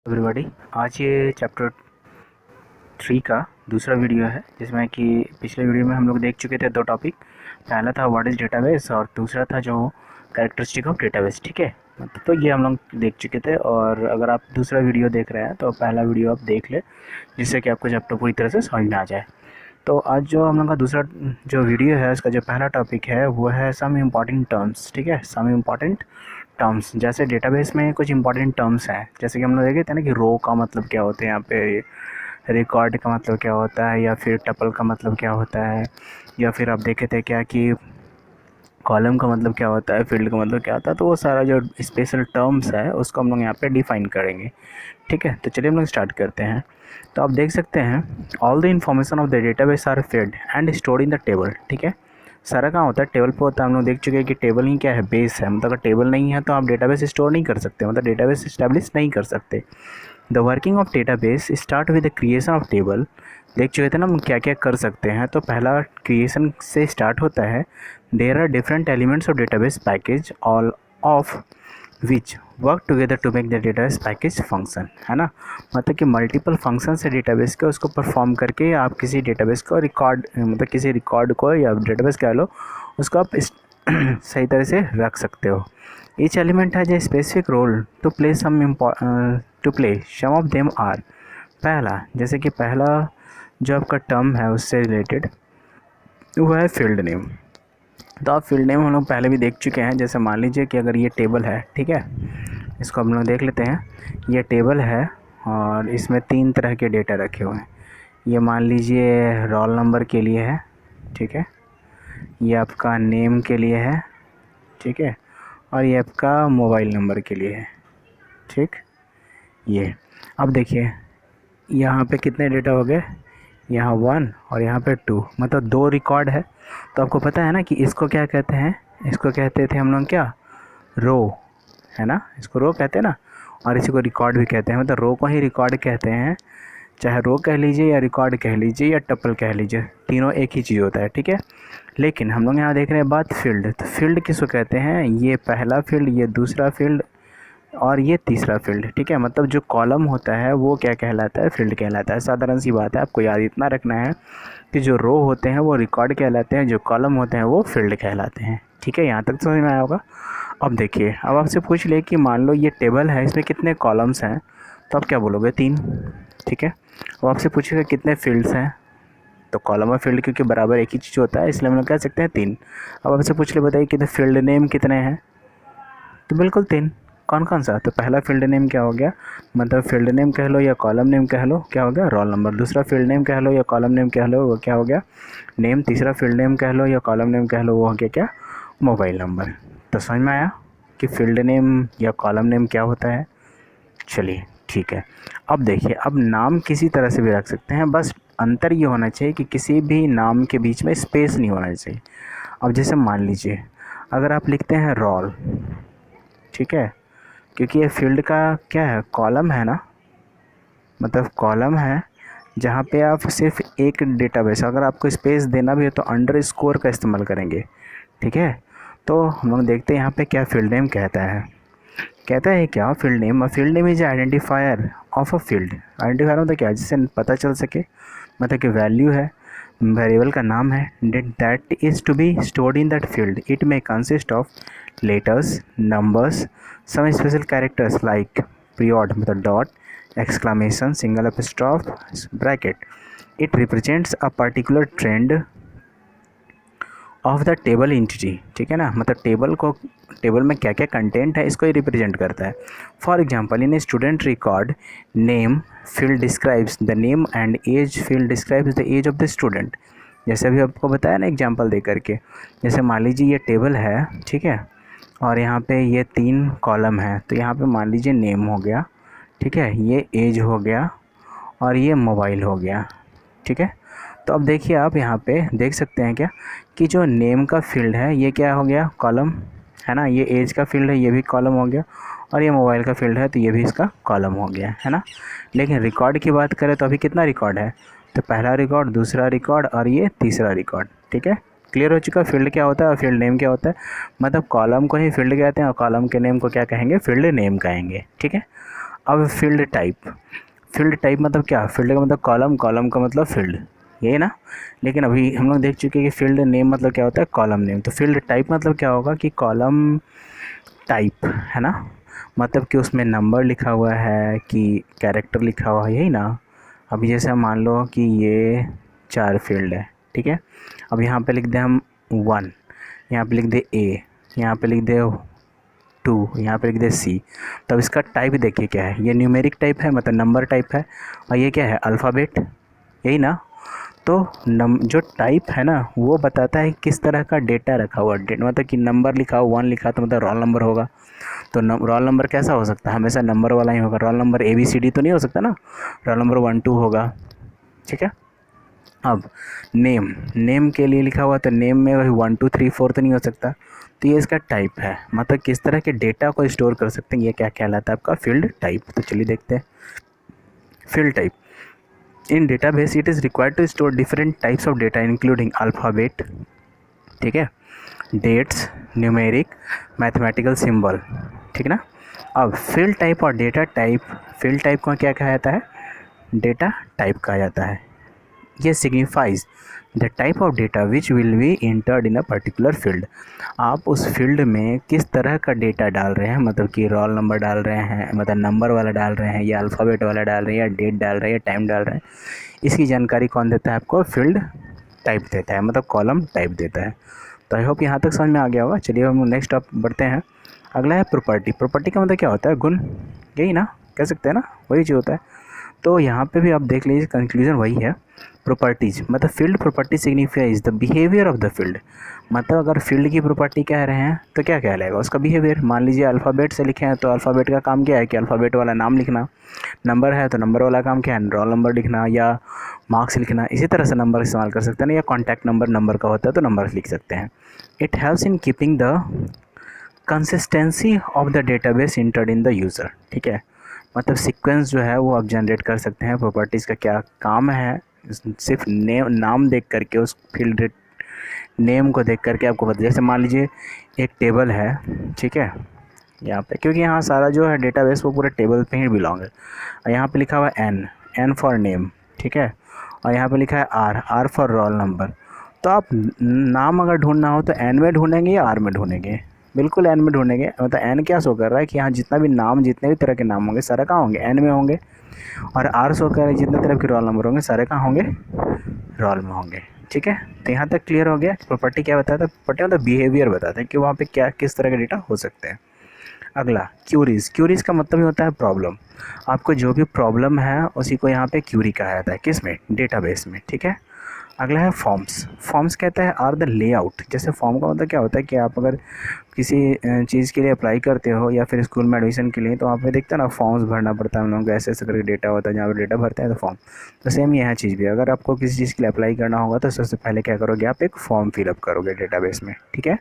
Everybody, आज ये chapter 3 का दूसरा वीडियो है जिसमें कि पिछले वीडियो में हम लोग देख चुके थे दो टॉपिक। पहला था व्हाट इज़ डेटाबेस और दूसरा था जो कैरेक्टरिस्टिक ऑफ डेटाबेस। ठीक है, तो ये हम लोग देख चुके थे। और अगर आप दूसरा वीडियो देख रहे हैं तो पहला वीडियो आप देख ले, जिससे कि आपको चैप्टर पूरी तरह से समझ में आ जाए। तो आज जो हम लोग का दूसरा जो वीडियो है उसका जो पहला टॉपिक है वो है सम इम्पॉर्टेंट टर्म्स। ठीक है, सम इम्पॉर्टेंट टर्म्स। जैसे डेटाबेस में कुछ इंपॉर्टेंट टर्म्स हैं, जैसे कि हम लोग देखे थे ना कि रो का मतलब क्या होता है, यहाँ पे रिकॉर्ड का मतलब क्या होता है, या फिर टपल का मतलब क्या होता है, या फिर आप देखे थे क्या कि कॉलम का मतलब क्या होता है, फील्ड का मतलब क्या होता है। तो वो सारा जो स्पेशल टर्म्स है उसको हम लोग यहाँ पे डिफाइन करेंगे। ठीक है, तो चलिए हम लोग स्टार्ट करते हैं। तो आप देख सकते हैं all the information of the database are fed and stored in the table. ठीक है, सारा कहाँ होता है, टेबल पे होता है। हम लोग देख चुके हैं कि टेबल ही क्या है, बेस है। मतलब अगर टेबल नहीं है तो आप डेटाबेस स्टोर नहीं कर सकते, मतलब डेटाबेस इस्टेब्लिश नहीं कर सकते। The working of database start with the creation of table. देख चुके थे ना हम क्या क्या कर सकते हैं। तो पहला क्रिएशन से स्टार्ट होता है। There are different elements of database package all of which work together to make the database package function, है ना। मतलब कि मल्टीपल फंक्शन है डेटाबेस के, उसको परफॉर्म करके आप किसी डेटाबेस को रिकॉर्ड, मतलब किसी रिकॉर्ड को या डेटाबेस कह लो, उसको आप सही तरह से रख सकते हो। Each element has a specific role to play some of them are. पहला, जैसे कि पहला जो आपका टर्म है उससे रिलेटेड वो है फील्ड नेम। तो आप फील्ड नेम हम लोग पहले भी देख चुके हैं। जैसे मान लीजिए कि अगर ये टेबल है, ठीक है, इसको हम लोग देख लेते हैं। ये टेबल है और इसमें 3 तरह के डेटा रखे हुए हैं। ये मान लीजिए रोल नंबर के लिए है, ठीक है, ये आपका नेम के लिए है, ठीक है, और ये आपका मोबाइल नंबर के लिए है। ठीक, ये अब देखिए यहाँ पे कितने डेटा हो गए, यहाँ 1 और यहाँ पे 2, मतलब 2 रिकॉर्ड है। तो आपको पता है ना कि इसको क्या कहते हैं, इसको कहते थे हम लोग क्या, रो, है ना, इसको रो कहते हैं ना। और इसी को रिकॉर्ड भी कहते हैं, मतलब रो को ही रिकॉर्ड कहते हैं। चाहे रो कह लीजिए या रिकॉर्ड कह लीजिए या टपल कह लीजिए, तीनों एक ही चीज़ होता है। ठीक है, लेकिन हम लोग यहाँ देख रहे हैं बात फील्ड। तो फील्ड किसको कहते हैं, ये पहला फील्ड, ये दूसरा फील्ड और ये तीसरा फील्ड। ठीक है, मतलब जो कॉलम होता है वो क्या कहलाता है, फील्ड कहलाता है। साधारण सी बात है, आपको याद इतना रखना है कि जो रो होते हैं वो रिकॉर्ड कहलाते हैं, जो कॉलम होते हैं वो फील्ड कहलाते हैं। ठीक है, यहाँ तक समझ में आया होगा। अब देखिए, अब आपसे पूछ ले कि मान लो ये टेबल है, इसमें कितने कॉलम्स हैं, तो आप क्या बोलोगे, 3। ठीक है, अब आपसे पूछेगा कितने फील्ड्स हैं, तो कॉलम और फील्ड क्योंकि बराबर एक ही चीज़ होता है इसलिए हम लोग कह सकते हैं 3। अब आपसे पूछ ले बताइए कि फील्ड नेम कितने हैं, तो बिल्कुल 3। कौन कौन सा, तो पहला फील्ड नेम क्या हो गया, मतलब फील्ड नेम कह लो या कॉलम नेम कह लो, क्या हो गया, रोल नंबर। दूसरा फील्ड नेम कह लो या कॉलम नेम कह लो, वो क्या हो गया, नेम। तीसरा फील्ड नेम कह लो या कॉलम नेम कह लो, वो हो गया क्या, मोबाइल नंबर। तो समझ में आया कि फील्ड नेम या कॉलम नेम क्या होता है। चलिए ठीक है, अब देखिए, अब नाम किसी तरह से भी रख सकते हैं, बस अंतर ये होना चाहिए कि किसी भी नाम के बीच में स्पेस नहीं होना चाहिए। अब जैसे मान लीजिए अगर आप लिखते हैं रोल, ठीक है, क्योंकि ये फील्ड का क्या है, कॉलम है ना, मतलब कॉलम है जहाँ पे आप सिर्फ एक डेटाबेस, अगर आपको स्पेस देना भी है तो अंडर स्कोर का इस्तेमाल करेंगे। ठीक है, तो हम लोग देखते हैं यहाँ पे क्या फील्ड नेम कहता है। कहता है क्या, field name, field name is identifier of a field. Identifier मतलब क्या, जिससे पता चल सके, मतलब कि वैल्यू है, वेरिएबल का नाम है, that is to be stored in that field. It may consist of letters, numbers, some special characters like period मतलब dot, exclamation, single apostrophe, bracket. It represents a particular trend of the table entity। ठीक है ना, मतलब table को, table में क्या क्या content है इसको ही रिप्रेजेंट करता है। For example, in a student record, name field describes the name and age field describes the age of the student. जैसे अभी आपको बताया ना एग्जाम्पल दे करके, जैसे मान लीजिए ये टेबल है, ठीक है, और यहाँ पे ये 3 कॉलम है, तो यहाँ पे मान लीजिए नेम हो गया, ठीक है, ये एज हो गया और ये मोबाइल हो गया। ठीक है, तो अब देखिए आप यहाँ पे देख सकते हैं क्या कि जो नेम का फील्ड है ये क्या हो गया, कॉलम, है ना, ये एज का फील्ड है ये भी कॉलम हो गया, और ये मोबाइल का फील्ड है तो ये भी इसका कॉलम हो गया, है ना। लेकिन रिकॉर्ड की बात करें तो अभी कितना रिकॉर्ड है, तो पहला रिकॉर्ड, दूसरा रिकॉर्ड और ये तीसरा रिकॉर्ड। ठीक है, क्लियर हो चुका, फील्ड क्या होता है और फील्ड नेम क्या होता है। मतलब कॉलम को ही फील्ड कहते हैं और कॉलम के नेम को क्या कहेंगे, फील्ड नेम कहेंगे। ठीक है, अब फील्ड टाइप मतलब क्या, फील्ड का मतलब कॉलम, कॉलम का मतलब फील्ड, यही ना। लेकिन अभी हम लोग देख चुके हैं कि फील्ड नेम मतलब क्या होता है, कॉलम नेम। तो फील्ड टाइप मतलब क्या होगा कि कॉलम टाइप, है ना। मतलब कि उसमें नंबर लिखा हुआ है कि कैरेक्टर लिखा हुआ है, यही ना। अभी जैसे हम मान लो कि ये 4 फील्ड है, ठीक है। अब यहाँ पे लिख दें हम 1, यहाँ पे लिख दे A, यहाँ पे लिख दे 2, यहाँ पे लिख दे C। तो अब इसका टाइप देखिए क्या है, ये न्यूमेरिक टाइप है, मतलब नंबर टाइप है, और ये क्या है, अल्फ़ाबेट, यही ना। तो जो टाइप है ना वो बताता है किस तरह का डेटा रखा हुआ है, मतलब कि नंबर लिखा हो 1 लिखा तो मतलब रोल नंबर होगा। तो रोल नंबर कैसा हो सकता है, हमेशा नंबर वाला ही होगा। रोल नंबर ABCD तो नहीं हो सकता ना, रोल नंबर 1 2 होगा, ठीक है। अब नेम के लिए लिखा हुआ, तो नेम में वही 1 2 3 4 तो नहीं हो सकता। तो ये इसका टाइप है, मतलब किस तरह के डेटा को स्टोर कर सकते हैं, ये क्या कहलाता है आपका फील्ड टाइप। तो चलिए देखते हैं field type. In database it is required to store different types of data including alphabet, ठीक है, डेट्स, न्यूमेरिक, मैथमेटिकल सिंबल, ठीक ना। अब फील्ड टाइप और डेटा टाइप, फील्ड टाइप को क्या कहा जाता है, डेटा टाइप कहा जाता है। ये signifies the type of data which will be entered in a particular field. आप उस फील्ड में किस तरह का डेटा डाल रहे हैं, मतलब कि रोल नंबर डाल रहे हैं, मतलब नंबर वाला डाल रहे हैं, या अल्फ़ाबेट वाला डाल रहे हैं, या डेट डाल रहे हैं, या टाइम डाल रहे हैं, इसकी जानकारी कौन देता है आपको, फील्ड टाइप देता है, मतलब कॉलम टाइप देता है। तो आई होप यहाँ तक समझ में आ गया होगा। चलिए हम नेक्स्ट आप बढ़ते हैं। अगला है प्रॉपर्टी। प्रॉपर्टी का मतलब क्या होता है, गुण, यही ना, कह सकते हैं ना, वही चीज़ होता है। तो यहाँ पे भी आप देख लीजिए कंक्लूजन वही है। प्रॉपर्टीज मतलब field property signifies the behaviour of the field. मतलब अगर फील्ड की प्रॉपर्टी कह रहे हैं तो क्या कहलाएगा, उसका बिहेवियर। मान लीजिए अल्फ़ाबेट से लिखे हैं तो अल्फ़ाबेट का काम क्या है कि अल्फ़ाबेट वाला नाम लिखना, नंबर है तो नंबर वाला काम क्या है, रोल नंबर लिखना या मार्क्स लिखना। इसी तरह से नंबर इस्तेमाल कर सकते हैं ना, या कॉन्टैक्ट नंबर नंबर का होता है तो नंबर लिख सकते हैं। It helps in keeping the consistency of the database entered in the user, ठीक है। मतलब सीक्वेंस जो है वो आप जनरेट कर सकते हैं। प्रॉपर्टीज़ का क्या काम है, सिर्फ नाम देख करके, उस फील्ड नेम को देख करके आपको पता। जैसे मान लीजिए एक टेबल है, ठीक है, यहाँ पे, क्योंकि यहाँ सारा जो है डेटाबेस वो पूरे टेबल पे ही बिलोंग है। और यहाँ पे लिखा हुआ है एन फॉर नेम, ठीक है, और यहाँ पे लिखा है आर फॉर रोल नंबर। तो आप नाम अगर ढूंढना हो तो एन में ढूंढेंगे या आर में ढूंढेंगे, बिल्कुल एन में ढूंढेंगे। मतलब एन क्या शो कर रहा है कि यहाँ जितना भी नाम, जितने भी तरह के नाम होंगे सारे कहाँ होंगे, एन में होंगे। और आर शो कर रहा है जितने तरह के रोल नंबर होंगे सारे कहाँ होंगे, रोल में होंगे, ठीक है। तो यहाँ तक क्लियर हो गया। प्रॉपर्टी क्या बताता है, प्रॉपर्टी मतलब बिहेवियर बताता है कि वहाँ पे क्या किस तरह के डेटा हो सकते हैं। अगला क्यूरीज। क्यूरीज का मतलब ही होता है प्रॉब्लम। आपको जो भी प्रॉब्लम है उसी को यहाँ पे क्यूरी कहा जाता है, किस में, डेटाबेस में, ठीक है। अगला है फॉर्म्स। फॉर्म्स कहता है आर द लेआउट। जैसे फॉर्म का मतलब क्या होता है कि आप अगर किसी चीज़ के लिए अप्लाई करते हो या फिर स्कूल में एडमिशन के लिए, तो वहाँ पे देखते हैं ना फॉर्म्स भरना पड़ता है हम लोगों को, ऐसे ऐसे करके डेटा होता है जहाँ पर डेटा भरते हैं तो फॉर्म। तो सेम यह चीज़ भी, अगर आपको किसी चीज़ के लिए अप्लाई करना होगा तो सबसे पहले क्या करोगे, आप एक फॉर्म फिलअप करोगे डेटाबेस में, ठीक है।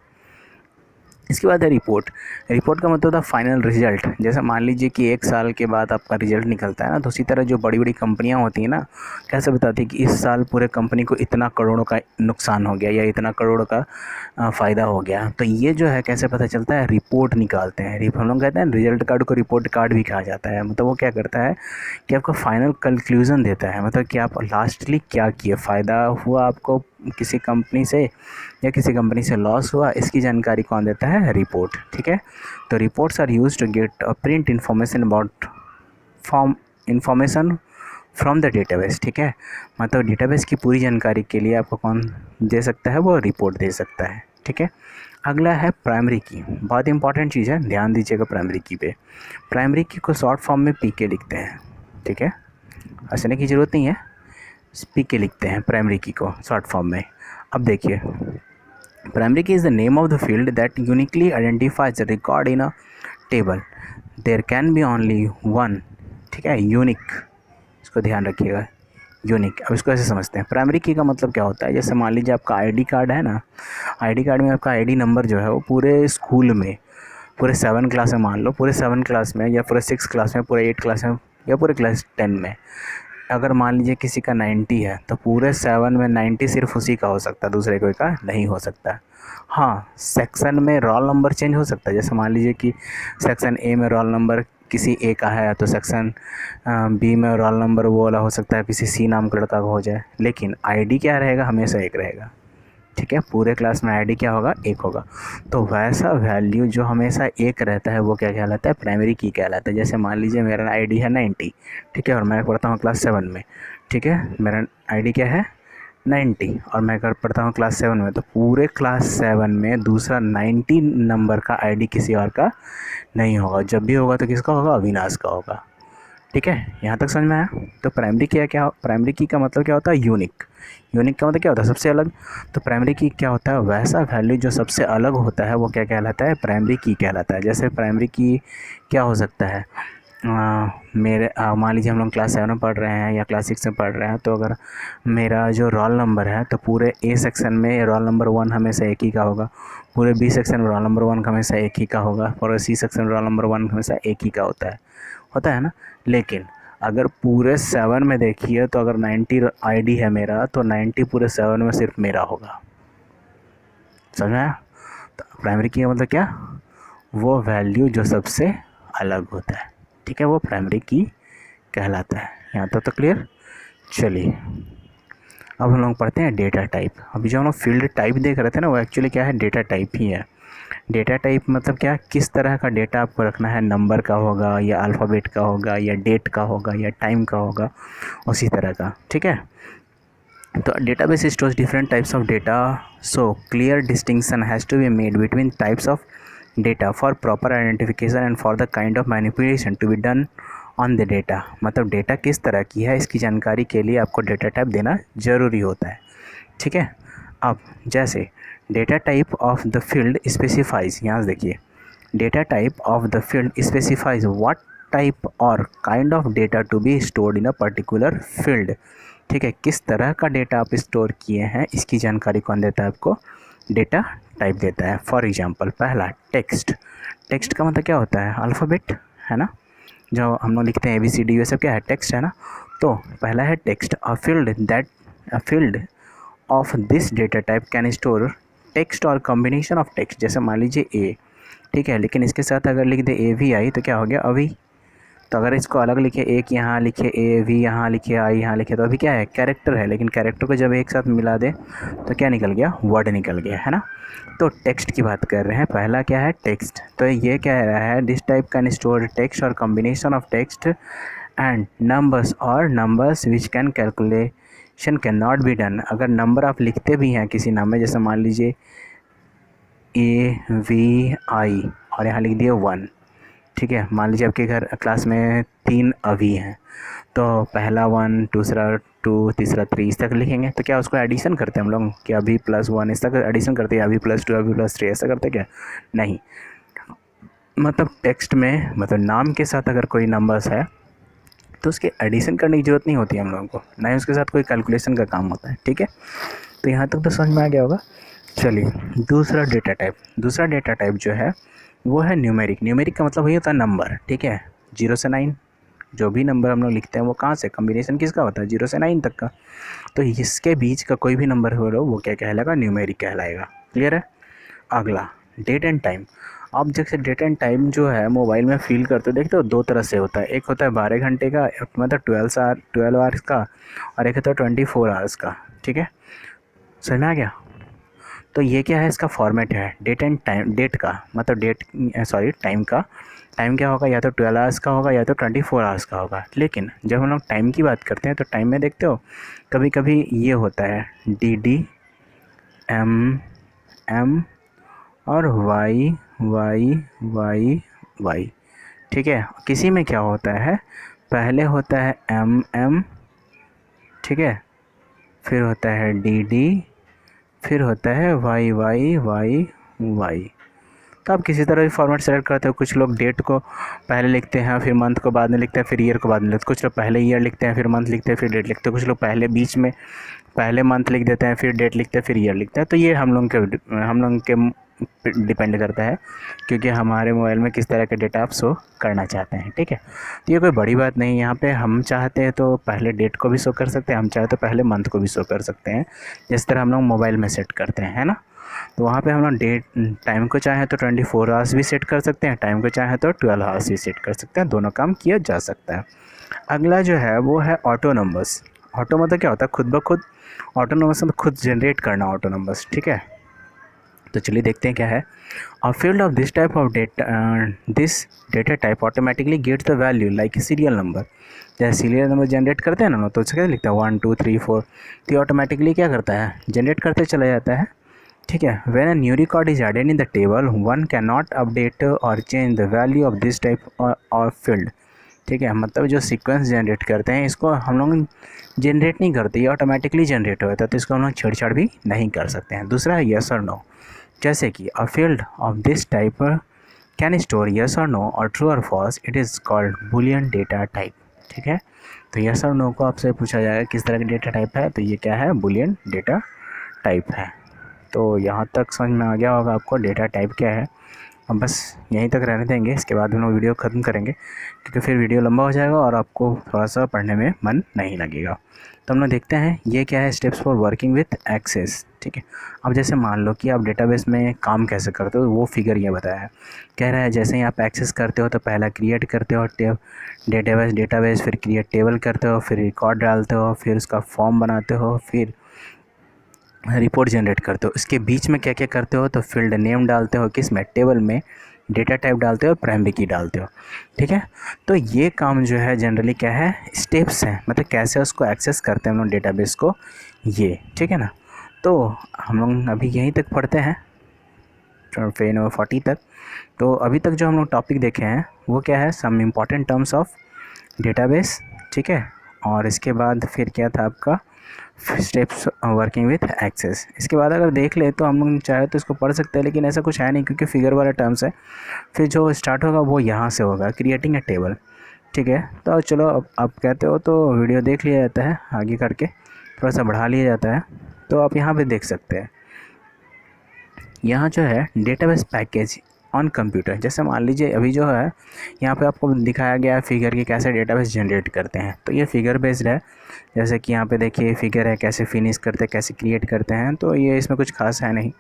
इसके बाद है रिपोर्ट। रिपोर्ट का मतलब होता है फाइनल रिजल्ट। जैसे मान लीजिए कि 1 साल के बाद आपका रिजल्ट निकलता है ना, तो उसी तरह जो बड़ी बड़ी कंपनियां होती हैं ना, कैसे बताती है कि इस साल पूरे कंपनी को इतना करोड़ों का नुकसान हो गया या इतना करोड़ का फ़ायदा हो गया। तो ये जो है कैसे पता चलता है, रिपोर्ट निकालते हैं। हम लोग कहते हैं रिजल्ट कार्ड को रिपोर्ट कार्ड भी कहा जाता है। मतलब वो क्या करता है कि आपको फाइनल कंक्लूज़न देता है, मतलब कि आप लास्टली क्या किए, फ़ायदा हुआ आपको किसी कंपनी से या किसी कंपनी से लॉस हुआ, इसकी जानकारी कौन देता है, रिपोर्ट, ठीक है। तो reports are used to get print information about form information from the database, ठीक है। मतलब डेटाबेस की पूरी जानकारी के लिए आपको कौन दे सकता है, वो रिपोर्ट दे सकता है, ठीक है। अगला है प्राइमरी की। बहुत इंपॉर्टेंट चीज़ है, ध्यान दीजिएगा प्राइमरी की पे। प्राइमरी की को शॉर्ट फॉर्म में पीके लिखते हैं, ठीक है, हंसने की ज़रूरत नहीं है, पीके लिखते हैं प्राइमरी की को शॉर्ट फॉर्म में। अब देखिए, primary key is the name of the field that uniquely identifies the record in a table. There can be only one, ठीक है, यूनिक, इसको ध्यान रखिएगा, यूनिक। अब इसको ऐसे समझते हैं, प्राइमरी की का मतलब क्या होता है। जैसे मान लीजिए आपका आईडी कार्ड है ना, आईडी कार्ड में आपका आईडी नंबर जो है वो पूरे स्कूल में, पूरे 7 क्लास में, मान लो पूरे 7 क्लास में या पूरे 6 क्लास में, पूरे 8 क्लास में या पूरे क्लास 10 में, अगर मान लीजिए किसी का 90 है तो पूरे 7 में 90 सिर्फ उसी का हो सकता है, दूसरे कोई का नहीं हो सकता। हाँ, सेक्शन में रोल नंबर चेंज हो सकता है। जैसे मान लीजिए कि सेक्शन ए में रोल नंबर किसी ए का है तो सेक्शन बी में रोल नंबर वो वाला हो सकता है, किसी सी नाम का लड़का का हो जाए, लेकिन आईडी क्या रहेगा, हमेशा एक रहेगा। ठीक है, पूरे क्लास में आईडी क्या होगा, एक होगा। तो वैसा वैल्यू जो हमेशा एक रहता है वो क्या कहलाता है, प्राइमरी की कहलाता है। जैसे मान लीजिए मेरा आईडी है 90, ठीक है, और मैं पढ़ता हूँ क्लास 7 में। ठीक है, मेरा आईडी क्या है 90 और मैं पढ़ता हूँ क्लास 7 में, तो पूरे क्लास 7 में दूसरा 90 नंबर का आईडी किसी और का नहीं होगा। जब भी होगा तो किसका होगा, अविनाश का होगा। ठीक है, यहाँ तक समझ में आया। तो प्राइमरी की क्या, प्राइमरी की का मतलब क्या होता है, यूनिक। यूनिक का मतलब क्या होता है, सबसे अलग। तो प्राइमरी की क्या होता है, वैसा वैल्यू जो सबसे अलग होता है वो क्या कहलाता है, प्राइमरी की कहलाता है। जैसे प्राइमरी की क्या हो सकता है, मेरे मान लीजिए हम लोग क्लास 7 में पढ़ रहे हैं या क्लास 6 में पढ़ रहे हैं, तो अगर मेरा जो रोल नंबर है तो पूरे ए सेक्शन में रोल नंबर 1 हमेशा एक ही का होगा, पूरे बी सेक्शन में रोल नंबर 1 हमेशा एक ही का होगा, और सी सेक्शन में रोल नंबर 1 हमेशा एक ही का होता है ना। लेकिन अगर पूरे 7 में देखिए तो अगर 90 आईडी है मेरा, तो 90 पूरे 7 में सिर्फ मेरा होगा। समझ में आया। तो प्राइमरी की मतलब क्या, वो वैल्यू जो सबसे अलग होता है। ठीक है, वो प्राइमरी की कहलाता है। यहाँ तक तो क्लियर। चलिए अब हम लोग पढ़ते हैं डेटा टाइप। अभी जो हम लोग फील्ड टाइप देख रहे थे ना, वो एक्चुअली क्या है, डेटा टाइप ही है। डेटा टाइप मतलब क्या, किस तरह का डेटा आपको रखना है, नंबर का होगा या अल्फ़ाबेट का होगा या डेट का होगा या टाइम का होगा, उसी तरह का। ठीक है, तो database stores different types of data, so clear distinction has to be made between types of data for proper identification and for the kind of manipulation to be done on the data. मतलब data किस तरह की है, इसकी जानकारी के लिए आपको डेटा टाइप देना ज़रूरी होता है। ठीक है, अब जैसे data type of the field specifies, यहाँ से देखिए, data type of the field specifies what type और kind of data to be stored in a particular field. ठीक है, किस तरह का डेटा आप स्टोर किए हैं इसकी जानकारी कौन देता है आपको, डेटा टाइप देता है। फॉर एग्जांपल पहला टेक्स्ट। टेक्स्ट का मतलब क्या होता है, अल्फ़ाबेट है ना, जो हम लोग लिखते हैं ABCD, ये सब क्या है, टेक्स्ट है ना। तो पहला है text, a field of this data type can store text और कॉम्बिनेशन ऑफ टेक्स्ट। जैसे मान लीजिए ए, ठीक है, लेकिन इसके साथ अगर लिख दे AVI तो क्या हो गया, अभी। तो अगर इसको अलग लिखे, एक यहाँ लिखे AV यहाँ लिखे आई यहाँ लिखे, तो अभी क्या है, कैरेक्टर है, लेकिन कैरेक्टर को जब एक साथ मिला दे तो क्या निकल गया, वर्ड निकल गया, है ना। तो टेक्स्ट की बात कर रहे हैं, पहला क्या है, टेक्स्ट। तो ये कह रहा है this type can store text और combination of text and numbers which can calculation can not be done. अगर नंबर आप लिखते भी हैं किसी नाम में, जैसे मान लीजिए AVI और यहाँ लिख दिए 1, ठीक है, मान लीजिए आपके घर क्लास में 3 अभी हैं, तो पहला 1, दूसरा 2, तीसरा 3, इस तक लिखेंगे। तो क्या उसको एडिशन करते हैं हम लोग, कि अभी +1 इस तक एडिशन करते हैं, अभी +2 अभी +3 ऐसा करते क्या, नहीं। मतलब टेक्स्ट में, मतलब नाम के साथ अगर कोई नंबर्स है तो उसके एडिशन करने की ज़रूरत नहीं होती है हम लोगों को, ना ही उसके साथ कोई कैलकुलेशन का काम होता है। ठीक है, तो यहाँ तक तो समझ में आ गया होगा। चलिए दूसरा डेटा टाइप जो है वो है न्यूमेरिक। न्यूमेरिक का मतलब वही होता है नंबर। ठीक है, 0 से 9 जो भी नंबर हम लोग लिखते हैं वो कहाँ से, कॉम्बिनेशन किसका होता है, 0 से 9 तक का। तो इसके बीच का कोई भी नंबर हो रहा हो वो क्या कहलाएगा, न्यूमेरिक कहलाएगा। क्लियर है। अगला डेट एंड टाइम। आप जैसे डेट एंड टाइम जो है मोबाइल में फील करते हो, देखते हो दो तरह से होता है। एक होता है 12 घंटे का, मतलब 12 आवर्स का, और एक होता है 24 आवर्स का। ठीक है, समझ में आ गया। तो ये क्या है, इसका फॉर्मेट है डेट एंड टाइम। डेट का मतलब टाइम का, टाइम क्या होगा, या तो 12 आवर्स का होगा या तो 24 आवर्स का होगा। लेकिन जब हम लोग टाइम की बात करते हैं तो टाइम में देखते हो कभी कभी ये होता है DD MM और Y। ठीक है, किसी में क्या होता है, पहले होता है MM, ठीक है, फिर होता है DD, फिर होता है Y। तो आप किसी तरह भी फॉर्मेट सेलेक्ट करते हो। कुछ लोग डेट को पहले लिखते हैं, फिर मंथ को बाद में लिखते हैं, फिर ईयर को बाद में लिखते हैं। कुछ लोग पहले ईयर लिखते हैं, फिर मंथ लिखते हैं, फिर डेट लिखते हैं। कुछ लोग पहले बीच में पहले मंथ लिख देते हैं, फिर डेट लिखते हैं, फिर ईयर लिखते हैं। तो ये हम लोग के डिपेंड करता है, क्योंकि हमारे मोबाइल में किस तरह के डेटा आप शो करना चाहते हैं। ठीक है, तो ये कोई बड़ी बात नहीं। यहाँ पे हम चाहते हैं तो पहले डेट को भी शो कर सकते हैं, हम चाहे तो पहले मंथ को भी शो कर सकते हैं, जिस तरह हम लोग मोबाइल में सेट करते हैं, है ना। तो वहाँ पे हम लोग डेट टाइम को चाहे तो 24 आवर्स भी सेट कर सकते हैं, टाइम को चाहे तो 12 आवर्स भी सेट कर सकते हैं, दोनों काम किया जा सकता है। अगला जो है वो है ऑटो नंबर्स। ऑटो मतलब क्या होता है, खुद ब खुद। ऑटो नंबर्स मतलब खुद जनरेट करना ऑटो नंबर्स, ठीक है। तो चलिए देखते हैं क्या है। A field of this type of data, this data type automatically gets the value like a serial number। जैसे सीरियल नंबर जनरेट करते हैं ना, तो उससे क्या लिखता है 1 2 3 4, तो ये ऑटोमेटिकली क्या करता है, जनरेट करते चला जाता है, ठीक है। When a new record is added in the table one can not update और change the value of this type और फील्ड, ठीक है। मतलब जो सीक्वेंस जनरेट करते हैं इसको हम लोग जनरेट नहीं करते, ये ऑटोमेटिकली जनरेट होता है, तो इसको हम लोग छेड़छाड़ भी नहीं कर सकते हैं। दूसरा है यस और नो। जैसे कि a field of this type can store yes और नो और ट्रू और false, it is called boolean data type, ठीक है। तो यस और नो को आपसे पूछा जाएगा किस तरह का डेटा टाइप है, तो ये क्या है, बुलियन डेटा टाइप है। तो यहाँ तक समझ में आ गया होगा आपको डेटा टाइप क्या है। अब बस यहीं तक रहने देंगे, इसके बाद हम लोग वीडियो ख़त्म करेंगे क्योंकि फिर वीडियो लंबा हो जाएगा और आपको थोड़ा सा पढ़ने में मन नहीं लगेगा। तो हम लोग देखते हैं ये क्या है, steps for working with access, ठीक है। अब जैसे मान लो कि आप डेटाबेस में काम कैसे करते हो, वो फिगर ये बताया है। कह रहा है जैसे ही आप एक्सेस करते हो तो पहला क्रिएट करते हो डेटाबेस, फिर क्रिएट टेबल करते हो, फिर रिकॉर्ड डालते हो, फिर उसका फॉर्म बनाते हो, फिर रिपोर्ट जनरेट करते हो। इसके बीच में क्या क्या करते हो, तो फील्ड नेम डालते हो, किस में, टेबल में, डेटा टाइप डालते हो, प्राइमरी की डालते हो, ठीक है। तो ये काम जो है जनरली क्या है, स्टेप्स हैं, मतलब कैसे उसको एक्सेस करते हैं हम लोग डेटाबेस को, ये, ठीक है ना। तो हम लोग अभी यहीं तक पढ़ते हैं पेज नंबर 40 तक। तो अभी तक जो हम लोग टॉपिक देखे हैं वो क्या है, some important terms of database, ठीक है। और इसके बाद फिर क्या था आपका स्टेप्स वर्किंग विथ एक्सेस। इसके बाद अगर देख ले तो हम लोग चाहे तो इसको पढ़ सकते हैं, लेकिन ऐसा कुछ है नहीं क्योंकि फिगर वाला टर्म्स है। फिर जो स्टार्ट होगा वो यहाँ से होगा, क्रिएटिंग ए टेबल, ठीक है। तो चलो अब आप कहते हो तो वीडियो देख लिया जाता है, आगे करके थोड़ा सा बढ़ा लिया जाता है। तो आप यहाँ पे देख सकते हैं, यहाँ जो है डेटाबेस पैकेज ऑन कंप्यूटर। जैसे मान लीजिए अभी जो है यहाँ पे आपको दिखाया गया है फिगर की कैसे डेटाबेस जनरेट करते हैं, तो ये फिगर बेस्ड है। जैसे कि यहाँ पे देखिए फिगर है, कैसे फिनिश करते हैं, कैसे क्रिएट करते हैं, तो ये इसमें कुछ खास है नहीं,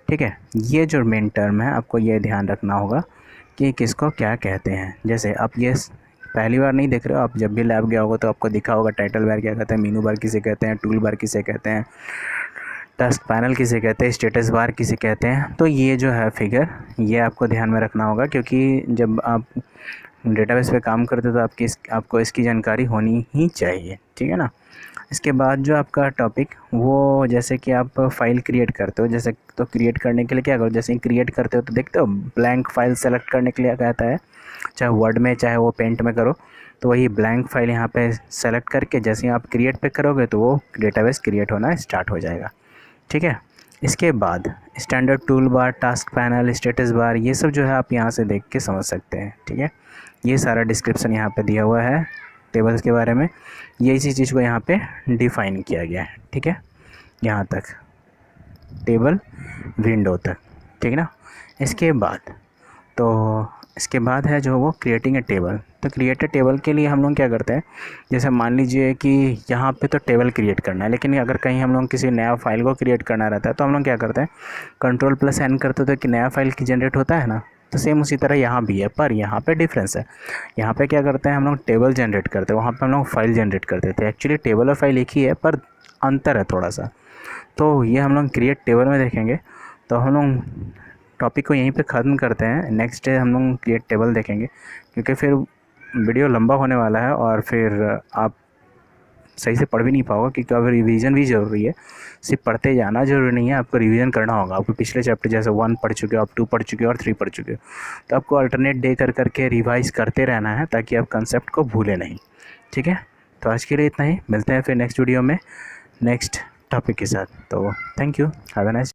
ठीक है। ये जो मेन टर्म है आपको ये ध्यान रखना होगा कि किसको क्या कहते हैं। जैसे आप ये पहली बार नहीं देख रहे हो, आप जब भी लैब गया होगा तो आपको दिखा होगा टाइटल बार क्या कहते हैं, मेनू बार किसे कहते हैं, टूल बार किसे कहते हैं, टास्क पैनल किसे कहते हैं, स्टेटस बार किसे कहते हैं। तो ये जो है फिगर, ये आपको ध्यान में रखना होगा क्योंकि जब आप डेटाबेस पे काम करते हो तो आपको इसकी जानकारी होनी ही चाहिए, ठीक है ना। इसके बाद जो आपका टॉपिक वो जैसे कि आप फ़ाइल क्रिएट करते हो, जैसे तो क्रिएट करने के लिए क्या करो, जैसे क्रिएट करते हो तो देखते हो ब्लैंक फ़ाइल सेलेक्ट करने के लिए कहता है, चाहे वर्ड में चाहे वो पेंट में करो, तो वही ब्लैंक फ़ाइल यहाँ पे सेलेक्ट करके जैसे ही आप क्रिएट पे करोगे तो वो डेटाबेस क्रिएट होना स्टार्ट हो जाएगा, ठीक है। इसके बाद standard tool bar, task panel, status bar, ये सब जो है आप यहाँ से देख के समझ सकते हैं, ठीक है। ये सारा डिस्क्रिप्शन यहाँ पे दिया हुआ है टेबल्स के बारे में, ये इसी चीज़ को यहाँ पे डिफ़ाइन किया गया है, ठीक है। यहाँ तक टेबल विंडो तक, ठीक है ना। इसके बाद है जो वो क्रिएटिंग ए टेबल। तो क्रिएट ए टेबल के लिए हम लोग क्या करते हैं, जैसे मान लीजिए कि यहाँ पे तो टेबल क्रिएट करना है, लेकिन अगर कहीं हम लोग किसी नया फाइल को क्रिएट करना रहता है तो हम लोग क्या करते हैं, Ctrl+N करते तो कि नया फाइल की जनरेट होता है ना। तो सेम उसी तरह यहाँ भी है, पर यहाँ पे डिफरेंस है। यहाँ पे क्या करते हैं हम लोग, टेबल जनरेट करते हैं, वहाँ पे हम लोग फाइल जनरेट करते थे। एक्चुअली टेबल और फाइल एक ही है पर अंतर है थोड़ा सा। तो ये हम लोग क्रिएट टेबल में देखेंगे। तो हम लोग टॉपिक को यहीं पे ख़त्म करते हैं, नेक्स्ट डे हम लोग क्रिएट टेबल देखेंगे क्योंकि फिर वीडियो लंबा होने वाला है और फिर आप सही से पढ़ भी नहीं पाओगे क्योंकि अब रिवीजन भी ज़रूरी है। सिर्फ पढ़ते जाना ज़रूरी नहीं है, आपको रिवीजन करना होगा। आपको पिछले चैप्टर जैसे 1 पढ़ चुके हो, आप 2 पढ़ चुके हो और 3 पढ़ चुके हो, तो आपको अल्टरनेट डे कर करके रिवाइज़ करते रहना है ताकि आप कंसेप्ट को भूलें नहीं, ठीक है। तो आज के लिए इतना ही, मिलते हैं फिर नेक्स्ट वीडियो में नेक्स्ट टॉपिक के साथ। तो thank you, have a nice